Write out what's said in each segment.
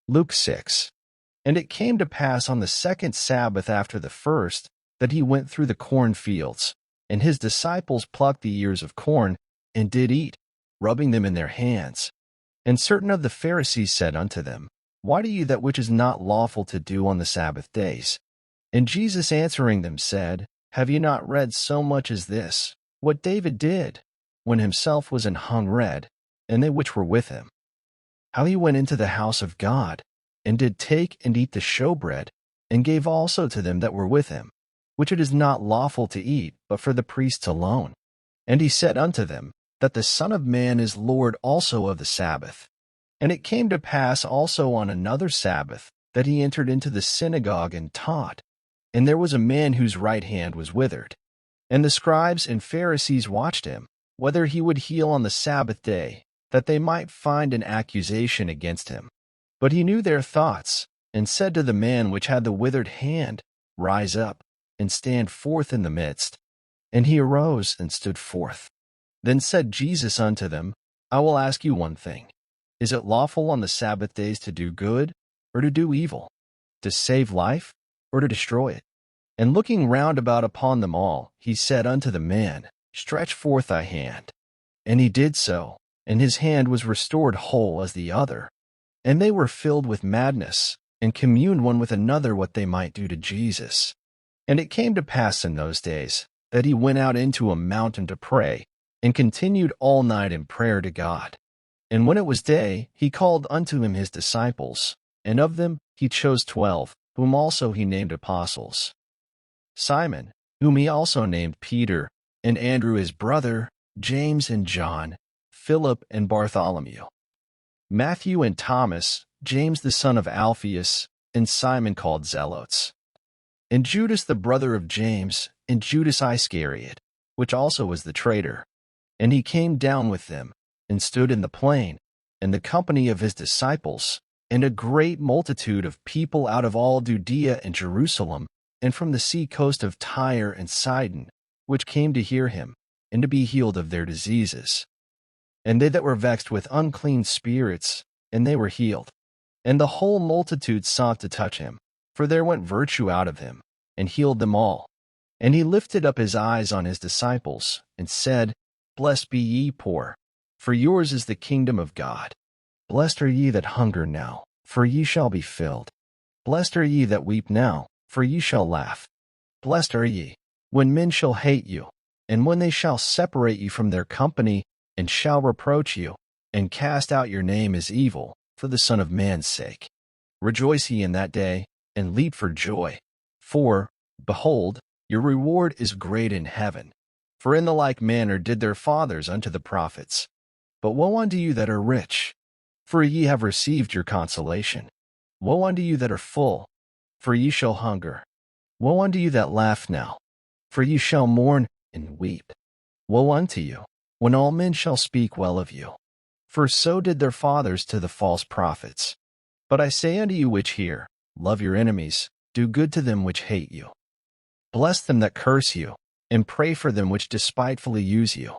Luke 6. And it came to pass on the second Sabbath after the first, that he went through the cornfields, and his disciples plucked the ears of corn, and did eat, rubbing them in their hands. And certain of the Pharisees said unto them, Why do ye that which is not lawful to do on the Sabbath days? And Jesus answering them said, Have ye not read so much as this, what David did, when himself was an hungred, and they which were with him? How he went into the house of God, and did take and eat the showbread, and gave also to them that were with him, which it is not lawful to eat, but for the priests alone. And he said unto them, that the Son of Man is Lord also of the Sabbath. And it came to pass also on another Sabbath, that he entered into the synagogue and taught. And there was a man whose right hand was withered. And the scribes and Pharisees watched him, whether he would heal on the Sabbath day, that they might find an accusation against him. But he knew their thoughts, and said to the man which had the withered hand, Rise up, and stand forth in the midst. And he arose and stood forth. Then said Jesus unto them, I will ask you one thing. Is it lawful on the Sabbath days to do good, or to do evil? To save life, or to destroy it? And looking round about upon them all, he said unto the man, Stretch forth thy hand. And he did so, and his hand was restored whole as the other. And they were filled with madness, and communed one with another what they might do to Jesus. And it came to pass in those days, that he went out into a mountain to pray, and continued all night in prayer to God. And when it was day, he called unto him his disciples, and of them he chose 12, whom also he named apostles. Simon, whom he also named Peter, and Andrew his brother, James and John, Philip and Bartholomew, Matthew and Thomas, James the son of Alphaeus, and Simon called Zelotes, and Judas the brother of James, and Judas Iscariot, which also was the traitor. And he came down with them, and stood in the plain, and the company of his disciples, and a great multitude of people out of all Judea and Jerusalem, and from the sea coast of Tyre and Sidon, which came to hear him, and to be healed of their diseases. And they that were vexed with unclean spirits, and they were healed. And the whole multitude sought to touch him, for there went virtue out of him, and healed them all. And he lifted up his eyes on his disciples, and said, Blessed be ye poor, for yours is the kingdom of God. Blessed are ye that hunger now, for ye shall be filled. Blessed are ye that weep now, for ye shall laugh. Blessed are ye, when men shall hate you, and when they shall separate you from their company, and shall reproach you, and cast out your name as evil, for the Son of Man's sake. Rejoice ye in that day, and leap for joy. For, behold, your reward is great in heaven. For in the like manner did their fathers unto the prophets. But woe unto you that are rich, for ye have received your consolation. Woe unto you that are full, for ye shall hunger. Woe unto you that laugh now, for ye shall mourn and weep. Woe unto you, when all men shall speak well of you. For so did their fathers to the false prophets. But I say unto you which hear, love your enemies, do good to them which hate you. Bless them that curse you, and pray for them which despitefully use you.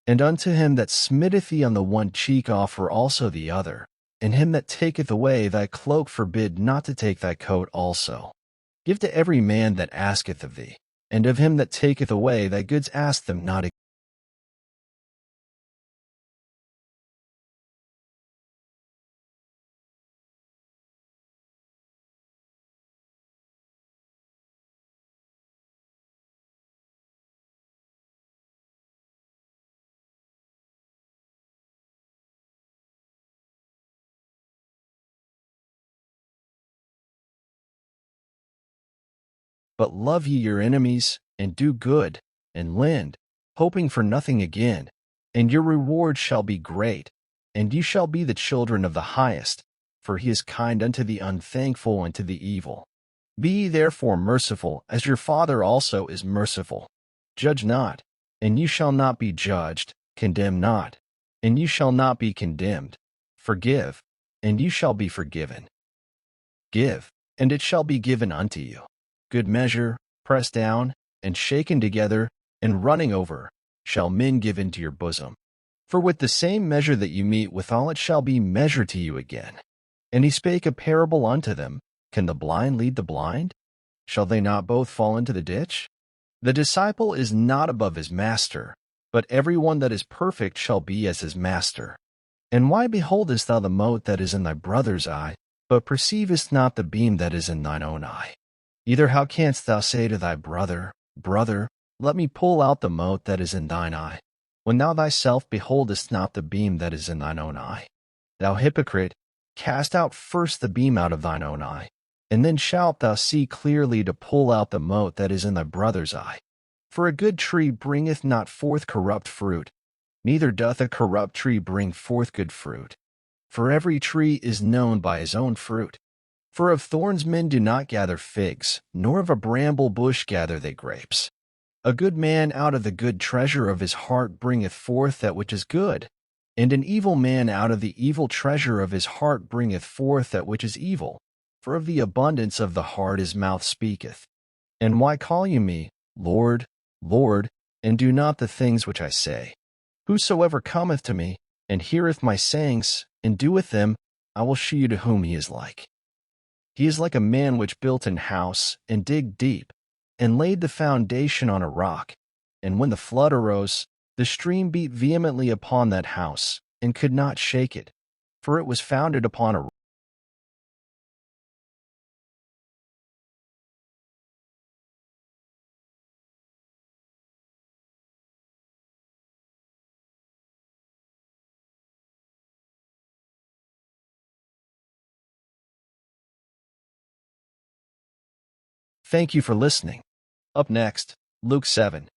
And unto him that smitteth thee on the one cheek offer also the other, and him that taketh away thy cloak forbid not to take thy coat also. Give to every man that asketh of thee, and of him that taketh away thy goods ask them not again. But love ye your enemies, and do good, and lend, hoping for nothing again, and your reward shall be great, and ye shall be the children of the highest, for he is kind unto the unthankful and to the evil. Be ye therefore merciful, as your Father also is merciful. Judge not, and ye shall not be judged. Condemn not, and ye shall not be condemned. Forgive, and ye shall be forgiven. Give, and it shall be given unto you. Good measure, pressed down, and shaken together, and running over, shall men give into your bosom. For with the same measure that you meet withal it shall be measured to you again. And he spake a parable unto them, Can the blind lead the blind? Shall they not both fall into the ditch? The disciple is not above his master, but every one that is perfect shall be as his master. And why beholdest thou the mote that is in thy brother's eye, but perceivest not the beam that is in thine own eye? Either how canst thou say to thy brother, Brother, let me pull out the mote that is in thine eye, when thou thyself beholdest not the beam that is in thine own eye? Thou hypocrite, cast out first the beam out of thine own eye, and then shalt thou see clearly to pull out the mote that is in thy brother's eye. For a good tree bringeth not forth corrupt fruit, neither doth a corrupt tree bring forth good fruit. For every tree is known by his own fruit. For of thorns men do not gather figs, nor of a bramble bush gather they grapes. A good man out of the good treasure of his heart bringeth forth that which is good, and an evil man out of the evil treasure of his heart bringeth forth that which is evil. For of the abundance of the heart his mouth speaketh. And why call you me, Lord, Lord, and do not the things which I say? Whosoever cometh to me, and heareth my sayings, and doeth them, I will shew you to whom he is like. He is like a man which built an house, and digged deep, and laid the foundation on a rock. And when the flood arose, the stream beat vehemently upon that house, and could not shake it, for it was founded upon a rock. Thank you for listening. Up next, Luke 7.